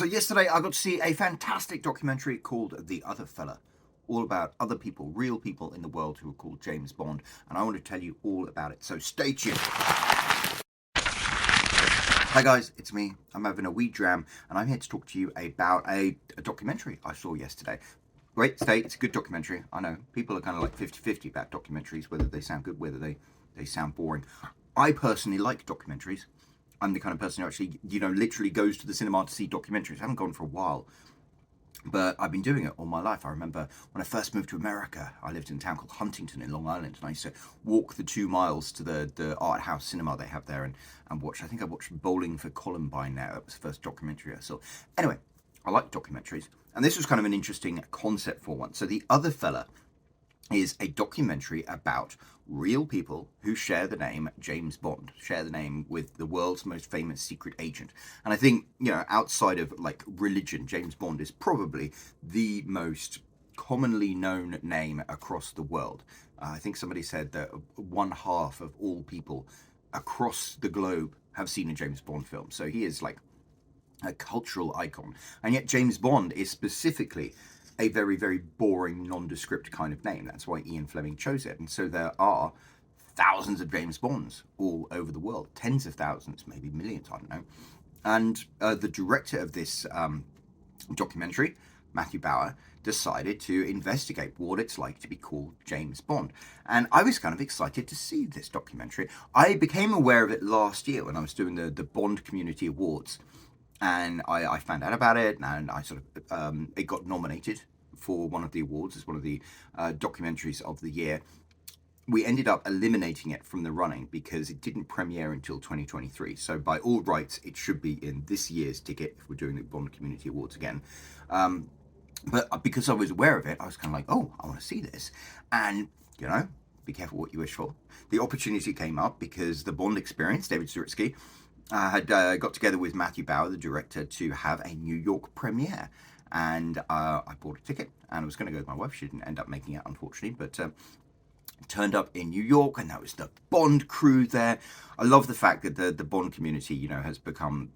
So yesterday I got to see a fantastic documentary called The Other Fella, all about other people, real people in the world who are called James Bond, and I want to tell you all about it, so stay tuned. Hi guys, it's me. I'm having a wee dram, and I'm here to talk to you about a documentary I saw yesterday. Great state, it's a good documentary. I know, people are kind of like 50-50 about documentaries, whether they sound good, whether they sound boring. I personally like documentaries. I'm the kind of person who actually, literally goes to the cinema to see documentaries. I haven't gone for a while, but I've been doing it all my life. I remember when I first moved to America, I lived in a town called Huntington in Long Island, and I used to walk the 2 miles to the art house cinema they have there and watch. I think I watched Bowling for Columbine there. That was the first documentary I saw. Anyway, I like documentaries, and this was kind of an interesting concept for one. So The Other Fella is a documentary about real people who share the name James Bond, share the name with the world's most famous secret agent. And I think, outside of like religion, James Bond is probably the most commonly known name across the world. I think somebody said that 1/2 of all people across the globe have seen a James Bond film. So he is like a cultural icon. And yet James Bond is specifically a very, very boring, nondescript kind of name. That's why Ian Fleming chose it. And so there are thousands of James Bonds all over the world, tens of thousands, maybe millions, I don't know. And the director of this documentary, Matthew Bauer, decided to investigate what it's like to be called James Bond. And I was kind of excited to see this documentary. I became aware of it last year when I was doing the Bond Community Awards. And I found out about it, and I sort of it got nominated for one of the awards as one of the documentaries of the year. We ended up eliminating it from the running because it didn't premiere until 2023. So by all rights, it should be in this year's ticket if we're doing the Bond Community Awards again. But because I was aware of it, I was kind of like, oh, I want to see this. And, be careful what you wish for. The opportunity came up because the Bond Experience, David Zaritsky, had got together with Matthew Bauer, the director, to have a New York premiere. And I bought a ticket, and I was going to go with my wife. She didn't end up making it, unfortunately, but turned up in New York, and that was the Bond crew there. I love the fact that the Bond community, has become...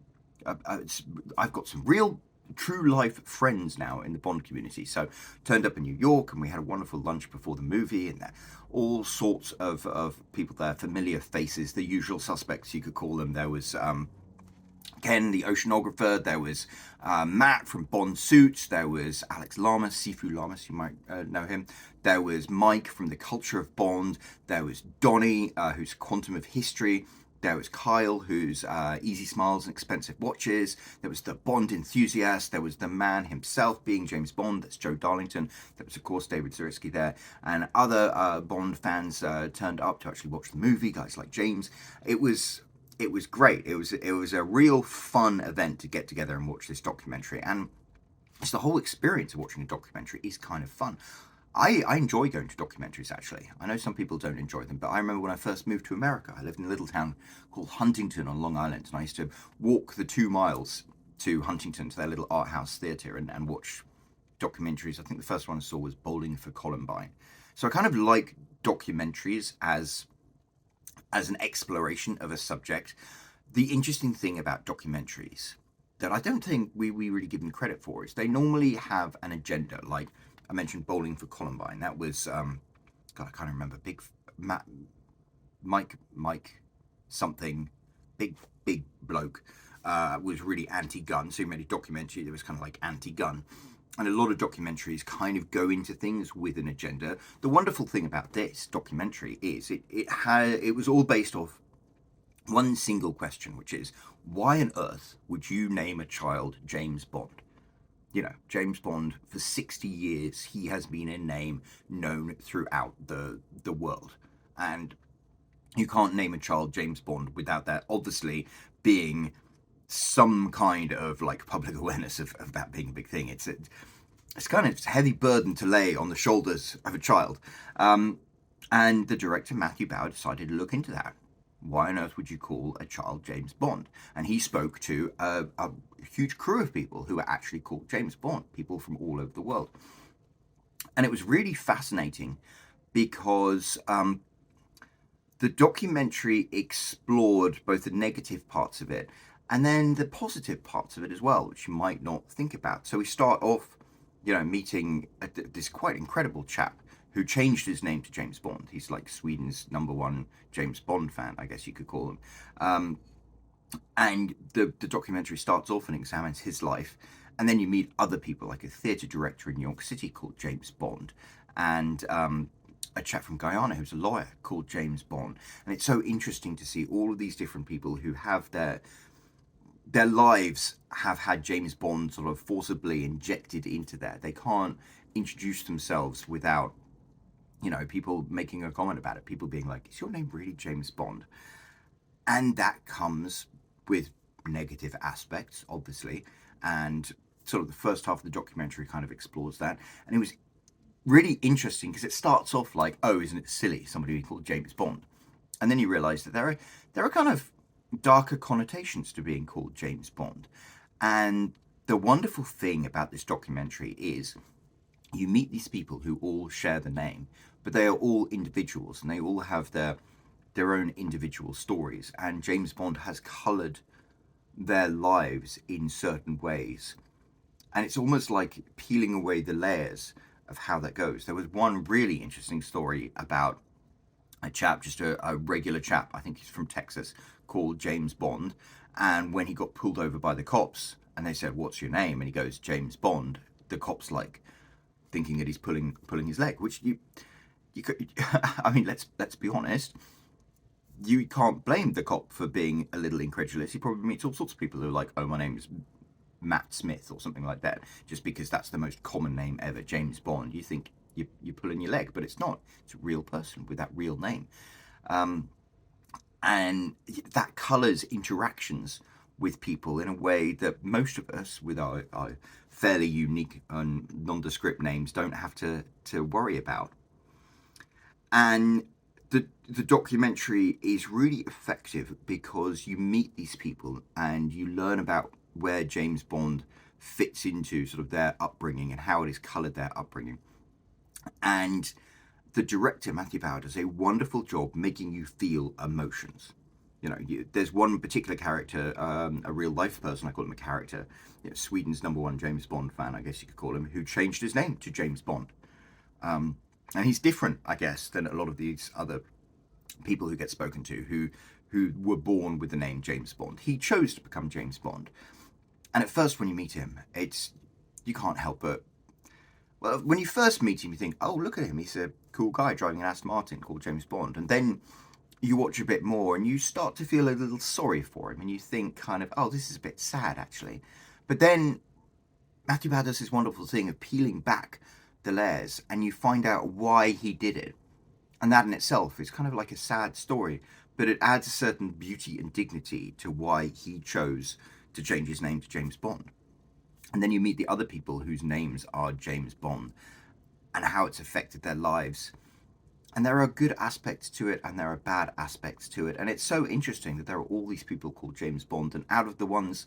I've got some real true life friends now in the Bond community. So turned up in New York, and we had a wonderful lunch before the movie, and all sorts of people there, familiar faces, the usual suspects you could call them. There was Ken, the oceanographer. There was Matt from Bond Suits. There was Alex Lamas, Sifu Lamas, you might know him. There was Mike from The Culture of Bond. There was Donnie, who's Quantum of History. There was Kyle, who's Easy Smiles and Expensive Watches. There was the Bond enthusiast. There was the man himself being James Bond. That's Joe Darlington. There was, of course, David Zaritsky there. And other Bond fans turned up to actually watch the movie, guys like James. It was great. It was a real fun event to get together and watch this documentary. And it's the whole experience of watching a documentary is kind of fun. I enjoy going to documentaries, actually. I know some people don't enjoy them, but I remember when I first moved to America, I lived in a little town called Huntington on Long Island, and I used to walk the 2 miles to Huntington, to their little art house theatre, and watch documentaries. I think the first one I saw was Bowling for Columbine. So I kind of like documentaries as an exploration of a subject. The interesting thing about documentaries that I don't think we really give them credit for is they normally have an agenda. Like I mentioned Bowling for Columbine. That was, God, I can't remember. Mike something, big bloke, was really anti-gun. So he made a documentary that was kind of like anti-gun. And a lot of documentaries kind of go into things with an agenda. The wonderful thing about this documentary is it was all based off one single question, which is, why on earth would you name a child James Bond? James Bond, for 60 years, he has been a name known throughout the world. And you can't name a child James Bond without that obviously being some kind of like public awareness of that being a big thing. It's kind of a heavy burden to lay on the shoulders of a child. And the director, Matthew Bauer, decided to look into that. Why on earth would you call a child James Bond? And he spoke to a huge crew of people who were actually called James Bond, people from all over the world. And it was really fascinating because the documentary explored both the negative parts of it and then the positive parts of it as well, which you might not think about. So we start off, meeting this quite incredible chap who changed his name to James Bond. He's like Sweden's #1 James Bond fan, I guess you could call him. And the documentary starts off and examines his life, and then you meet other people, like a theatre director in New York City called James Bond, and a chap from Guyana who's a lawyer called James Bond. And it's so interesting to see all of these different people who have their lives have had James Bond sort of forcibly injected into there. They can't introduce themselves without, people making a comment about it. People being like, "Is your name really James Bond?" And that comes with negative aspects, obviously. And sort of the first half of the documentary kind of explores that. And it was really interesting because it starts off like, oh, isn't it silly, somebody being called James Bond? And then you realize that there are kind of darker connotations to being called James Bond. And the wonderful thing about this documentary is you meet these people who all share the name, but they are all individuals and they all have their own individual stories. And James Bond has coloured their lives in certain ways. And it's almost like peeling away the layers of how that goes. There was one really interesting story about a chap, just a regular chap, I think he's from Texas, called James Bond. And when he got pulled over by the cops and they said, "What's your name?" and he goes, "James Bond," the cops like thinking that he's pulling his leg, which you could, I mean, let's be honest. You can't blame the cop for being a little incredulous. He probably meets all sorts of people who are like, "Oh, my name's Matt Smith," or something like that, just because that's the most common name ever, James Bond. You think you're pulling your leg, but it's not. It's a real person with that real name. And that colours interactions with people in a way that most of us, with our fairly unique and nondescript names, don't have to worry about. And the documentary is really effective because you meet these people and you learn about where James Bond fits into sort of their upbringing and how it has coloured their upbringing. And the director, Matthew Bauer, does a wonderful job making you feel emotions. There's one particular character, a real life person, I call him a character, Sweden's #1 James Bond fan, I guess you could call him, who changed his name to James Bond. And he's different, I guess, than a lot of these other people who get spoken to who were born with the name James Bond. He chose to become James Bond. And at first when you meet him, you can't help but, well, when you first meet him, you think, "Oh, look at him, he's a cool guy driving an Aston Martin called James Bond." And then you watch a bit more and you start to feel a little sorry for him and you think kind of, "Oh, this is a bit sad actually." But then Matthew Bauer does this wonderful thing of peeling back the layers and you find out why he did it. And that in itself is kind of like a sad story, but it adds a certain beauty and dignity to why he chose to change his name to James Bond. And then you meet the other people whose names are James Bond and how it's affected their lives. And there are good aspects to it and there are bad aspects to it. And it's so interesting that there are all these people called James Bond, and out of the ones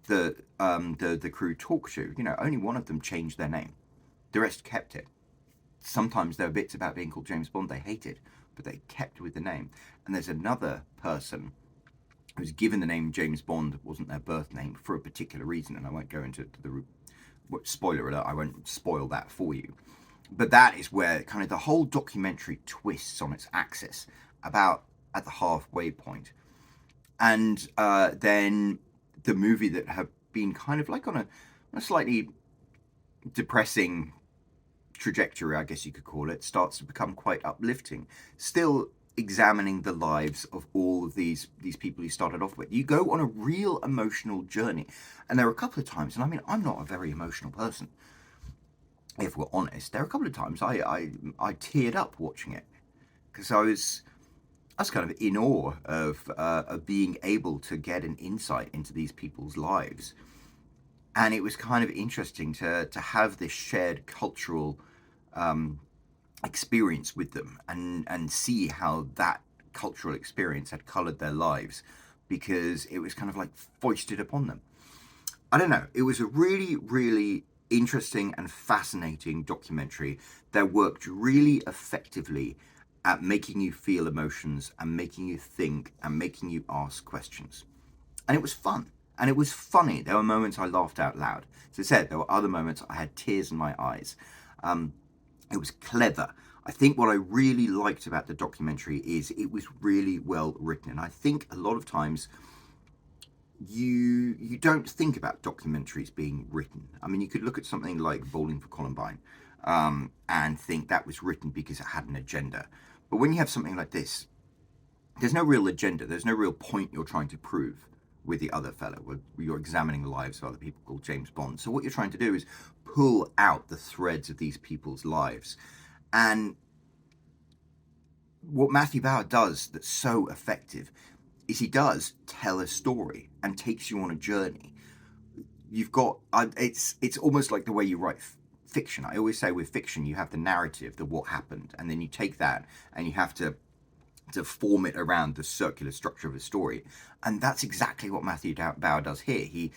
that the crew talk to, only one of them changed their name. The rest kept it. Sometimes there are bits about being called James Bond they hated, but they kept with the name. And there's another person who's given the name James Bond, wasn't their birth name, for a particular reason, and I won't go into the spoiler alert, I won't spoil that for you. But that is where kind of the whole documentary twists on its axis, about at the halfway point. And then the movie that had been kind of like on a slightly depressing trajectory, I guess you could call it, starts to become quite uplifting. Still examining the lives of all of these people you started off with. You go on a real emotional journey. And there are a couple of times, and I mean, I'm not a very emotional person, if we're honest. There are a couple of times I teared up watching it because I was kind of in awe of being able to get an insight into these people's lives. And it was kind of interesting to have this shared cultural experience with them and see how that cultural experience had coloured their lives, because it was kind of like foisted upon them. I don't know. It was a really, really interesting and fascinating documentary that worked really effectively at making you feel emotions and making you think and making you ask questions. And it was fun. And it was funny. There were moments I laughed out loud. As I said, there were other moments I had tears in my eyes. It was clever. I think what I really liked about the documentary is it was really well written. And I think a lot of times you don't think about documentaries being written. I mean, you could look at something like Bowling for Columbine and think that was written because it had an agenda. But when you have something like this, there's no real agenda. There's no real point you're trying to prove with the other fellow. You're examining the lives of other people called James Bond. So what you're trying to do is pull out the threads of these people's lives. And what Matthew Bauer does that's so effective is he does tell a story and takes you on a journey. You've got, it's almost like the way you write fiction. I always say with fiction, you have the narrative, the what happened, and then you take that and you have to form it around the circular structure of a story. And that's exactly what Matthew Bauer does here. He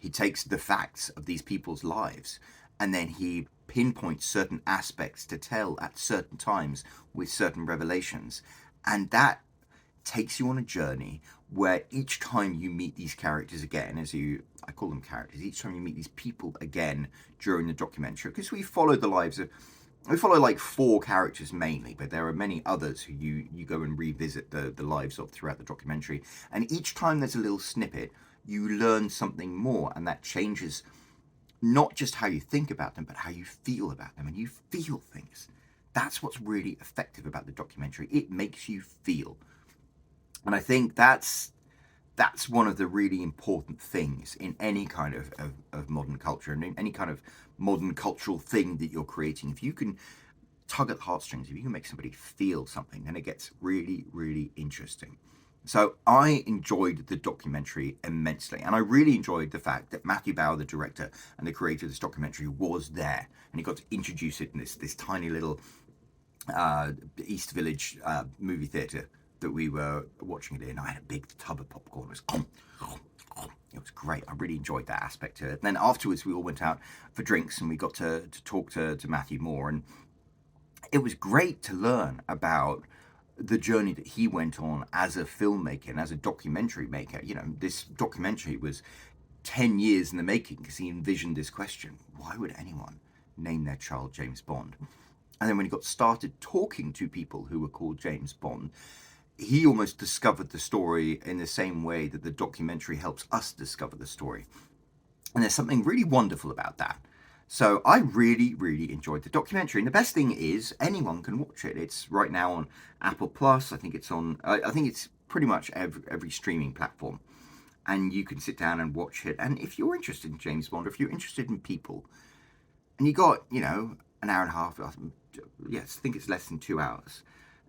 takes the facts of these people's lives and then he pinpoints certain aspects to tell at certain times with certain revelations. And that takes you on a journey where each time you meet these characters again, I call them characters, each time you meet these people again during the documentary, because we follow like 4 characters mainly, but there are many others who you go and revisit the lives of throughout the documentary. And each time there's a little snippet, you learn something more, and that changes not just how you think about them, but how you feel about them, and you feel things. That's what's really effective about the documentary. It makes you feel. And I think that's one of the really important things in any kind of modern culture and in any kind of modern cultural thing that you're creating. If you can tug at the heartstrings, if you can make somebody feel something, then it gets really, really interesting. So I enjoyed the documentary immensely, and I really enjoyed the fact that Matthew Bauer, the director and the creator of this documentary, was there, and he got to introduce it in this tiny little East Village movie theatre that we were watching it in. I had a big tub of popcorn. It was great. I really enjoyed that aspect to it. And then afterwards, we all went out for drinks and we got to talk to Matthew more. And it was great to learn about the journey that he went on as a filmmaker and as a documentary maker. You know, this documentary was 10 years in the making because he envisioned this question: why would anyone name their child James Bond? And then when he got started talking to people who were called James Bond, he almost discovered the story in the same way that the documentary helps us discover the story. And there's something really wonderful about that. So I really, really enjoyed the documentary. And the best thing is anyone can watch it. It's right now on Apple Plus. I think it's pretty much every streaming platform. And you can sit down and watch it. And if you're interested in James Bond, or if you're interested in people, and you got, an hour and a half, yes, I think it's less than 2 hours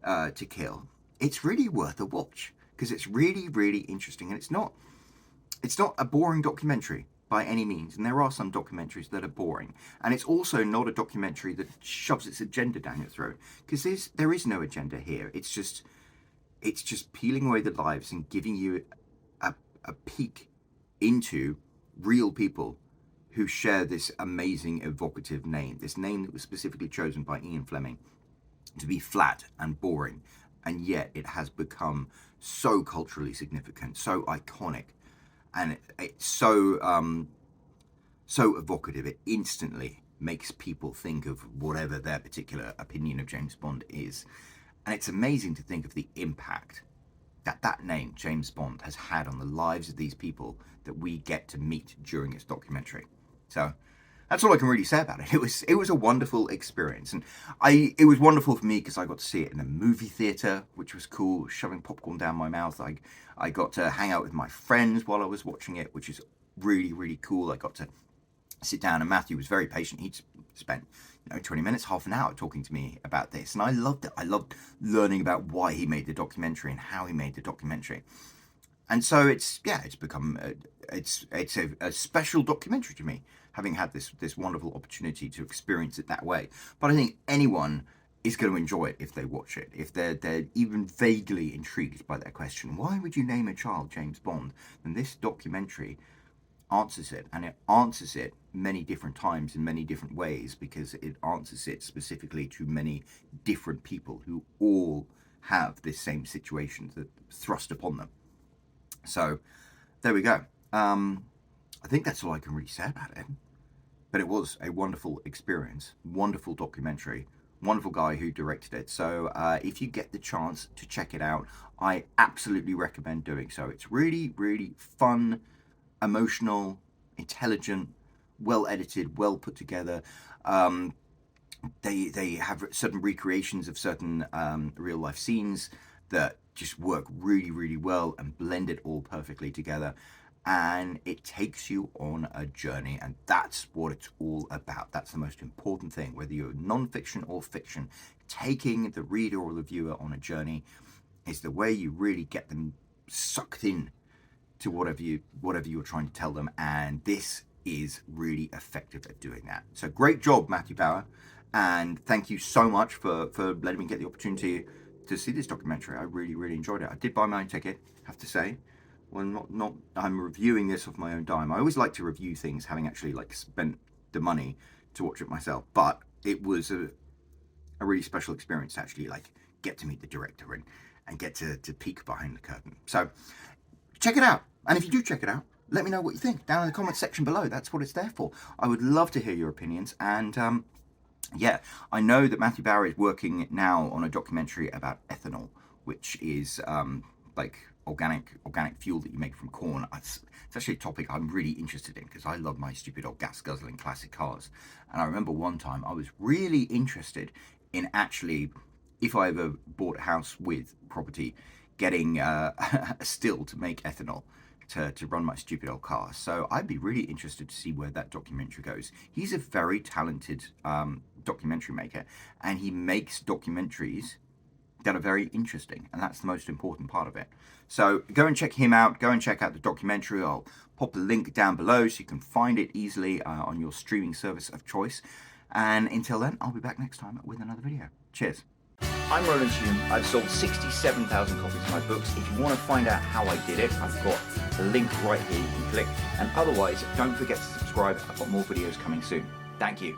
to kill, it's really worth a watch because it's really, really interesting. And it's not a boring documentary by any means. And there are some documentaries that are boring. And it's also not a documentary that shoves its agenda down your throat, because there is no agenda here. It's just peeling away the lives and giving you a peek into real people who share this amazing evocative name, this name that was specifically chosen by Ian Fleming to be flat and boring, and yet it has become so culturally significant, so iconic, and it's so evocative. It instantly makes people think of whatever their particular opinion of James Bond is. And it's amazing to think of the impact that name, James Bond, has had on the lives of these people that we get to meet during this documentary. So that's all I can really say about it. It was a wonderful experience, and it was wonderful for me because I got to see it in a movie theater, which was cool, shoving popcorn down my mouth. I got to hang out with my friends while I was watching it, which is really, really cool. I got to sit down, and Matthew was very patient. He'd spent 20 minutes, half an hour talking to me about this, and I loved it. I loved learning about why he made the documentary and how he made the documentary. And so it's become a special documentary to me, having had this wonderful opportunity to experience it that way. But I think anyone is going to enjoy it if they watch it, if they're even vaguely intrigued by that question, why would you name a child James Bond? Then this documentary answers it, and it answers it many different times in many different ways, because it answers it specifically to many different people who all have this same situation that thrust upon them. So there we go. I think that's all I can really say about it. But it was a wonderful experience, wonderful documentary, wonderful guy who directed it. So if you get the chance to check it out, I absolutely recommend doing so. It's really, really fun, emotional, intelligent, well edited, well put together. They have certain recreations of certain real life scenes that just work really, really well and blend it all perfectly together. And it takes you on a journey, and that's what it's all about. That's the most important thing, whether you're non-fiction or fiction. Taking the reader or the viewer on a journey is the way you really get them sucked in to whatever you're trying to tell them, and this is really effective at doing that. So great job, Matthew Bauer, and thank you so much for letting me get the opportunity to see this documentary. I really, really enjoyed it. I did buy my own ticket, have to say. Well, not. I'm reviewing this off my own dime. I always like to review things having actually like spent the money to watch it myself. But it was a really special experience to actually like get to meet the director and get to peek behind the curtain. So check it out. And if you do check it out, let me know what you think down in the comment section below. That's what it's there for. I would love to hear your opinions. And yeah, I know that Matthew Bauer is working now on a documentary about ethanol, which is like organic fuel that you make from corn. It's actually a topic I'm really interested in because I love my stupid old gas guzzling classic cars. And I remember one time I was really interested in actually, if I ever bought a house with property, getting a still to make ethanol to run my stupid old car. So I'd be really interested to see where that documentary goes. He's a very talented documentary maker, and he makes documentaries that are very interesting, and that's the most important part of it. So go and check him out. Go and check out the documentary. I'll pop a link down below so you can find it easily on your streaming service of choice. And until then, I'll be back next time with another video. Cheers. I'm Roland Hume. I've sold 67,000 copies of my books. If you want to find out how I did it, I've got a link right here you can click. And otherwise, don't forget to subscribe. I've got more videos coming soon. Thank you.